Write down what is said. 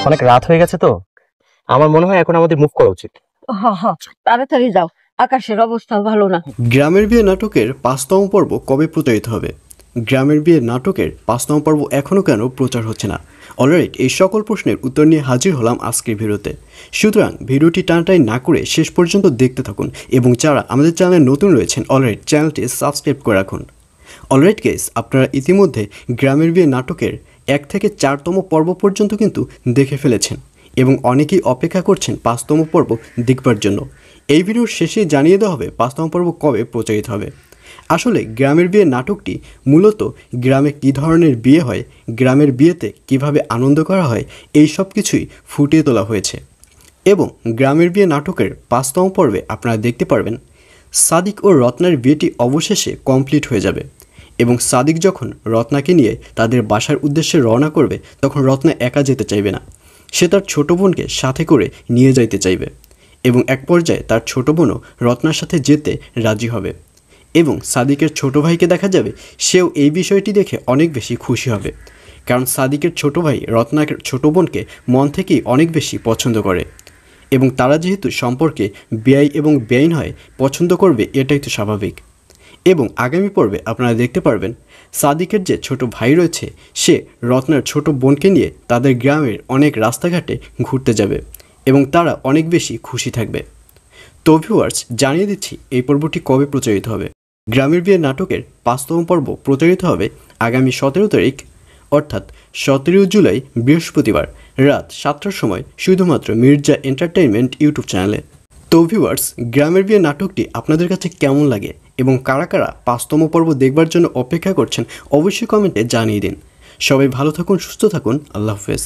অনেক রাত হয়ে গেছে তো, আমার মনে হয় এখন আমাদের মুভ করা উচিত। হ্যাঁ হ্যাঁ, তাড়াতাড়ি যাও, আকাশের অবস্থা ভালো না। গ্রামের বিয়ে নাটকের ৫তম পর্ব কবে প্রচারিত হবে? গ্রামের বিয়ে নাটকের ৫তম পর্ব এখনও কেন প্রচার হচ্ছে না? অলরাইট, এই সকল প্রশ্নের উত্তর নিয়ে হাজির হলাম আজকের ভিডিওতে। সুতরাং ভিডিওটি টানটাই না করে শেষ পর্যন্ত দেখতে থাকুন, এবং যারা আমাদের চ্যানেলে নতুন রয়েছেন অলরাইট চ্যানেলটি সাবস্ক্রাইব করে রাখুন। অলরাইট গাইস, আপনারা ইতিমধ্যে গ্রামের বিয়ে নাটকের ১ থেকে ৪তম পর্ব পর্যন্ত কিন্তু দেখে ফেলেছেন, এবং অনেকেই অপেক্ষা করছেন ৫তম পর্ব দেখবার জন্য। এই ভিডিওর শেষে জানিয়ে দেওয়া হবে ৫তম পর্ব কবে প্রচারিত হবে। আসলে গ্রামের বিয়ে নাটকটি মূলত গ্রামে কী ধরনের বিয়ে হয়, গ্রামের বিয়েতে কিভাবে আনন্দ করা হয়, এই সব কিছুই ফুটিয়ে তোলা হয়েছে। এবং গ্রামের বিয়ে নাটকের ৫তম পর্বে আপনারা দেখতে পারবেন সাদিক ও রত্নার বিয়েটি অবশেষে কমপ্লিট হয়ে যাবে, এবং সাদিক যখন রত্নাকে নিয়ে তাদের বাসার উদ্দেশ্যে রওনা করবে তখন রত্না একা যেতে চাইবে না, সে তার ছোটো বোনকে সাথে করে নিয়ে যাইতে চাইবে, এবং এক পর্যায়ে তার ছোটো বোনও রত্নার সাথে যেতে রাজি হবে। এবং সাদিকের ছোটো ভাইকে দেখা যাবে সেও এই বিষয়টি দেখে অনেক বেশি খুশি হবে, কারণ সাদিকের ছোটো ভাই রত্নার ছোটো বোনকে মন থেকেই অনেক বেশি পছন্দ করে, এবং তারা যেহেতু সম্পর্কে বেআই এবং বেআইন হয় পছন্দ করবে, এটাই তো স্বাভাবিক। এবং আগামী পর্বে আপনারা দেখতে পারবেন সাদিকের যে ছোট ভাই রয়েছে সে রত্নার ছোট বোনকে নিয়ে তাদের গ্রামের অনেক রাস্তাঘাটে ঘুরতে যাবে, এবং তারা অনেক বেশি খুশি থাকবে। তো ভিউয়ার্স, জানিয়ে দিচ্ছি এই পর্বটি কবে প্রচারিত হবে। গ্রামের বিয়ে নাটকের ৫তম পর্ব প্রচারিত হবে আগামী ১৭ তারিখ, অর্থাৎ ১৭ জুলাই বৃহস্পতিবার রাত ৭টার সময় শুধুমাত্র মির্জা এন্টারটেইনমেন্ট ইউটিউব চ্যানেলে। তো ভিউয়ার্স, গ্রামের বিয়ে নাটকটি আপনাদের কাছে কেমন লাগে এবং কারা কারা ৫তম পর্ব দেখবার জন্য অপেক্ষা করছেন অবশ্যই কমেন্টে জানিয়ে দিন। সবাই ভালো থাকুন, সুস্থ থাকুন, আল্লাহ হাফেজ।